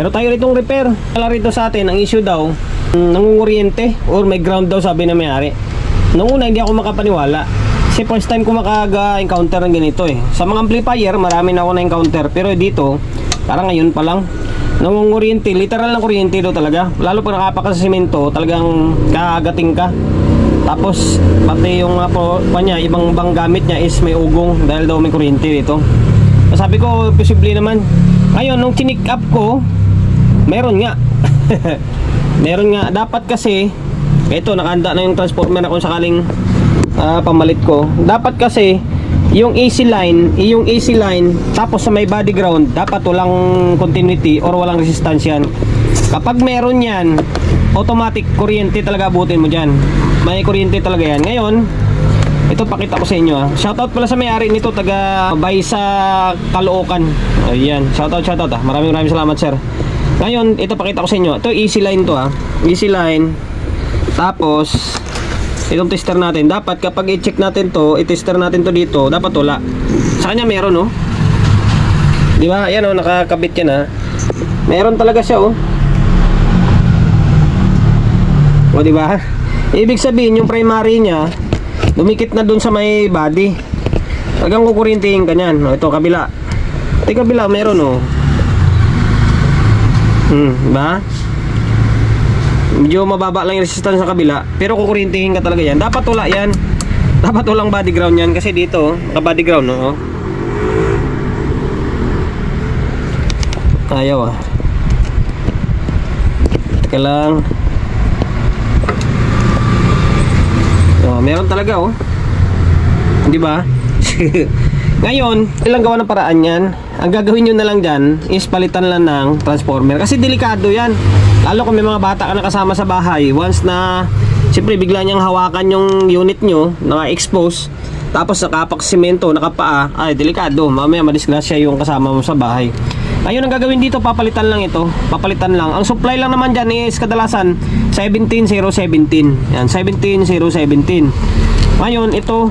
Pero tayo ritong repair. Kala rito sa atin, ang issue daw, nangunguryente or may ground daw, sabi na may-ari. Noong una, hindi ako makapaniwala. Kasi first time ko makaga-encounter ng ganito eh. Sa mga amplifier, marami na ako na-encounter. Pero dito, parang ngayon pa lang, nangunguryente, literal na kuryente daw talaga. Lalo pag nakapak ka sa simento, talagang kakagating ka. Tapos, pati yung kanya, ibang gamit niya is may ugong dahil daw may kuryente dito. Sabi ko, posible naman. Ngayon, nung chinik up ko, meron nga. Meron nga. Dapat kasi, ito, nakahanda na yung transformer na kung sakaling pamalit ko. Dapat kasi, yung AC line, tapos sa may body ground, dapat walang continuity or walang resistance yan. Kapag meron yan, automatic kuryente talaga abutin mo dyan. May kuryente talaga yan. Ngayon, ito pakita ko sa inyo ha. Shoutout pala sa may-ari nito, taga bay sa Caloocan. Ayan, shoutout ha. Maraming salamat sir. Ngayon, ito pakita ko sa inyo. Ito AC line to ha. AC line. Tapos itong tester natin. Dapat kapag i-check natin to, i-tester natin to dito, dapat wala. Sa kanya meron oh. Di ba? Ayan oh, nakakabit yan ha. Meron talaga siya oh. O di ba? Ibig sabihin yung primary niya dumikit na dun sa may body. Talagang kukurintihin ka niyan. O, ito kabila. Ito kabila meron oh. Diba? Medyo mababa lang yung resistance sa kabila, pero kukurintihin ka talaga yan. Dapat wala yan. Dapat walang body ground yan. Kasi dito, naka-body ground no? Ayaw ah. Teka lang. Meron talaga oh. Di ba? Ngayon, ilang gawa ng paraan yan. Ang gagawin nyo na lang dyan is palitan lang ng transformer. Kasi delikado yan. Lalo kung may mga bata ka na kasama sa bahay. Once na, siyempre bigla niyang hawakan yung unit nyo, naka-expose, tapos nakapak simento, nakapaa, ay delikado. Mamaya madisgrasya yung kasama mo sa bahay. Ngayon ang gagawin dito, papalitan lang ito. Papalitan lang. Ang supply lang naman dyan is kadalasan 17017. Yan, 17017. Ngayon ito,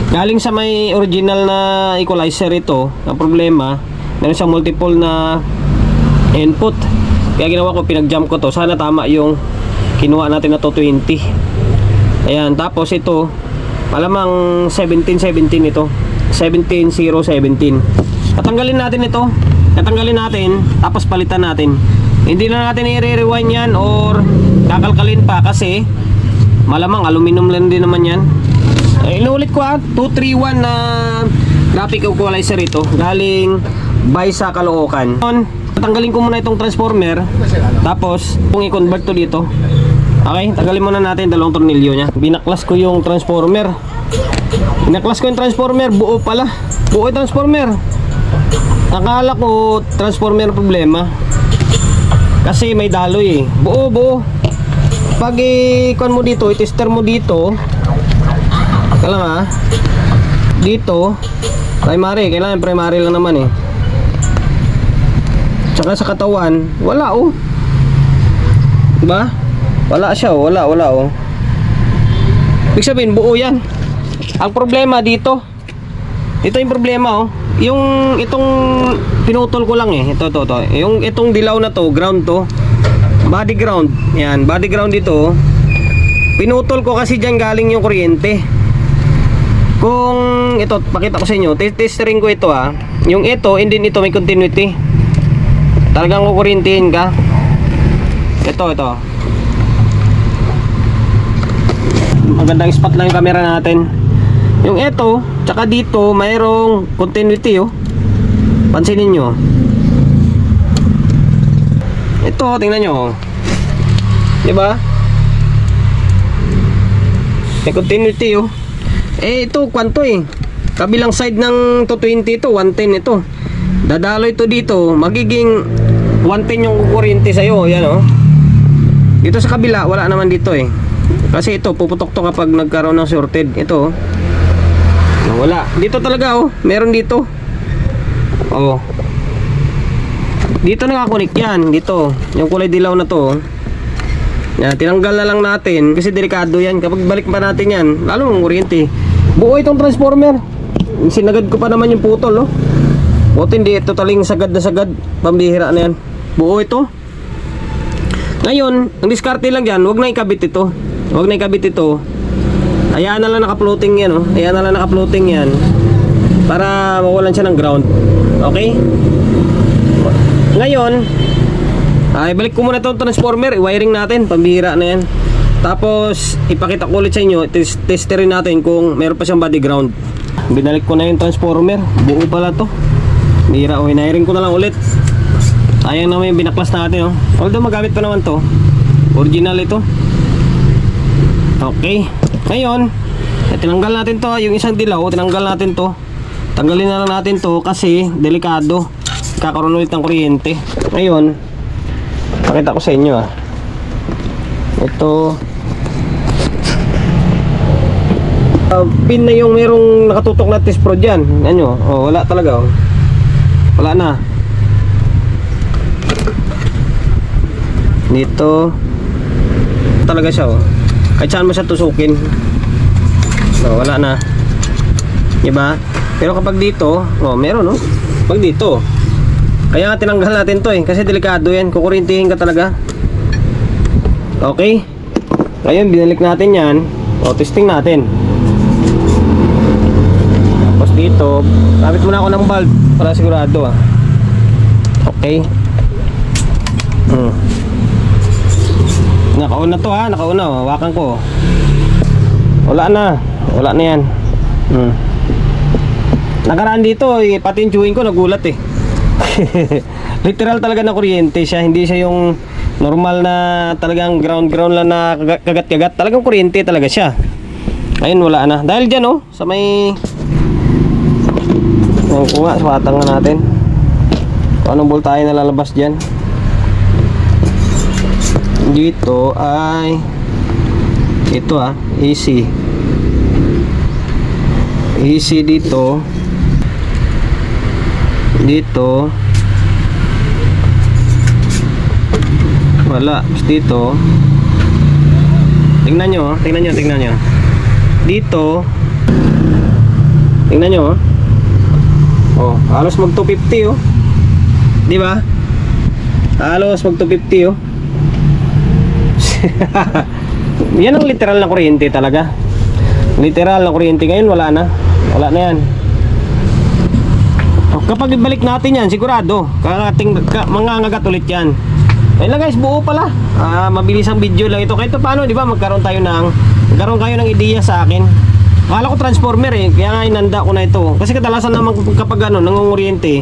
galing sa may original na equalizer ito. Ang problema, meron siyang multiple na input. Kaya ginawa ko, pinag-jump ko to. Sana tama yung kinuha natin na 220. Ayan, tapos ito, malamang 1717 ito. 17017. Tatanggalin natin ito. Tatanggalin natin, tapos palitan natin. Hindi na natin i-rewind yan or kakalkalin pa kasi malamang aluminum lang din naman yan. Inuulit ko 231 na graphic equalizer ito. Galing by sa Caloocan. Tanggalin ko muna itong transformer. Tapos kung i-convert to dito. Okay, tanggalin muna natin dalawang tornilyo nya. Binaklas ko yung transformer. Buo pala. Buo yung transformer. Akala ko transformer problema. Kasi may daloy eh. Buo. Pag i-con mo dito, i-tester mo dito. Kailangan ha. Dito primary, kailangan primary lang naman eh. Tsaka sa katawan, wala oh. Diba? Wala siya oh, wala oh. Ibig sabihin, buo yan. Ang problema dito, ito yung problema oh. Yung itong pinutol ko lang eh. Ito. Yung itong dilaw na to, ground to. Body ground. Yan, body ground dito. Pinutol ko kasi dyan galing yung kuryente. Kung ito, pakita ko sa inyo, testering ko ito ah. Yung ito, and then ito may continuity. Talagang kukurintihin ka. Ito. Magandang spot lang yung camera natin. Yung ito, tsaka dito, mayroong continuity oh. Pansinin nyo. Ito, tingnan nyo oh. Diba? May continuity oh. Ito, kwanto eh. Kabilang side ng 220 ito, 110 ito. Dadalo ito dito, magiging 110 yung kukuryente sa'yo. Yan oh. Dito sa kabila, wala naman dito eh. Kasi ito, puputok to kapag nagkaroon ng shorted. Ito oh. Wala. Dito talaga oh. Meron dito. Oh. Dito nakakunik yan. Dito. Yung kulay dilaw na to. Yan. Tinanggal na lang natin. Kasi delikado yan. Kapag balik pa natin yan, lalo mong kuryente. Buo itong transformer. Sinagad ko pa naman yung putol oh. Buti hindi ito taling sagad na sagad. Pambihira na yan. buo ito. Ngayon, ang diskarte lang dyan, huwag na ikabit ito. Huwag na ikabit ito. Hayaan na lang naka-floating yan, oh. Hayaan na lang naka-floating yan. Para mawalan siya ng ground. Okay? Ngayon, ay balik ko muna itong transformer. I-wiring natin, pambihira na yan. Tapos, ipakita ko ulit sa inyo, testerin natin kung meron pa siyang body ground. Binalik ko na yung transformer. Buo pala to. Bihira, oh. I-wiring ko na lang ulit. Sayang naman yung binaklas natin, oh. Although magamit pa naman to. Original ito. Okay. Ngayon, tinanggal natin to. Yung isang dilaw, tinanggal natin to. Tanggalin na lang natin to kasi delikado. Kakaroon ulit ng kuryente. Ngayon, pakita ko sa inyo, ah. Ito. Pin na yung merong nakatutok na test pro dyan. Ano? Oh, wala talaga, oh. Wala na. Dito talaga siya, oh. Kahit saan mo siya tusukin, no, wala na, diba? Pero kapag dito, oh, meron, oh. Pag dito, kaya nga tinanggal natin to, eh, kasi delikado yan, kukurintihin ka talaga. Okay. Ngayon binalik natin yan, o, testing natin. Tapos dito, kapit muna ako ng bulb para sigurado, ah. Okay. Nakauna to, ha, nakauna, oh. Hawakan ko. Wala na yan. Nakaraan dito, eh, pati yung chewing ko nagulat, eh. Literal talaga na kuryente siya, hindi siya yung normal na talagang ground lang na kagat-kagat. Talagang kuryente talaga siya. Ayun, wala na. Dahil dyan, oh, sa may ayun ko nga, swatang na natin kung anong voltahe na lalabas dyan. Dito ay ito, ah, AC dito wala. Dito tingnan nyo dito, tingnan nyo, oh, halos mag 250, oh, di ba? Halos mag 250, oh. Yan ang literal na kuryente talaga. Literal na kuryente. Ngayon wala na yan. Kapag ibalik natin yan, sigurado mangangagat ulit yan. Ayun lang guys, buo pala. Mabilis ang video lang ito. Kahit paano, di ba, magkaroon kayo ng ideya sa akin. Akala ko transformer, eh, kaya nga inanda ko na ito. Kasi kadalasan naman kapag nangunguryente,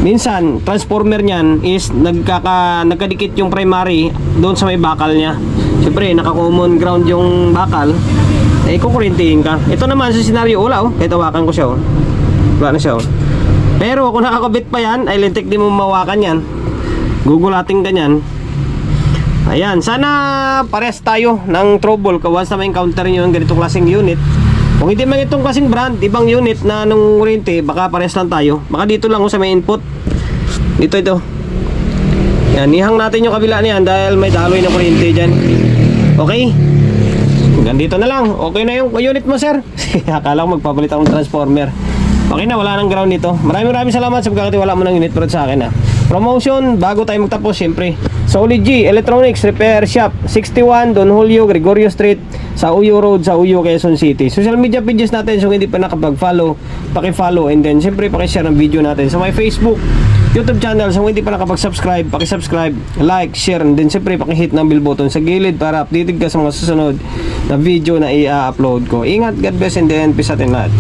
minsan transformer niyan is nagkadikit yung primary doon sa may bakal niya. Siyempre naka-common ground yung bakal, eh kukurintihin ka. Ito naman sa senaryo, wala, oh. Kahit hawakan ko siya, oh. Wala na siya, oh. Pero kung nakakabit pa yan, ay lintik di mo mawakan yan. Gugulating ka yan. Ayan, sana pares tayo ng trouble once na ma-encounter nyo yung ganitong klaseng unit. Kung hindi man itong klaseng brand, ibang unit na nung kuryente, baka pares lang tayo. Baka dito lang, oh, sa may input. Dito ito. Yan, ihang natin yung kabila niyan dahil may daloy na kuryente dyan. Okay? Hanggang dito na lang. Okay na yung unit mo, sir. Akala ko magpapalit akong transformer. Okay na, wala nang ground nito. Maraming salamat sa pagkakatiwala mo ng unit pro sa akin, ha. Promotion, bago tayo magtapos, siyempre. Solid G Electronics Repair Shop, 61 Don Julio Gregorio Street, sa Uyo Road, sa Uyo, Quezon City. Social media pages natin, so hindi pa nakapag-follow, paki-follow, and then siyempre paki-share ng video natin sa my Facebook, YouTube channel. So hindi pa nakapag-subscribe, paki-subscribe, like, share, and then siyempre paki-hit ng bell button sa gilid para updated ka sa mga susunod na video na i-upload ko. Ingat, God bless, and then peace out in lahat.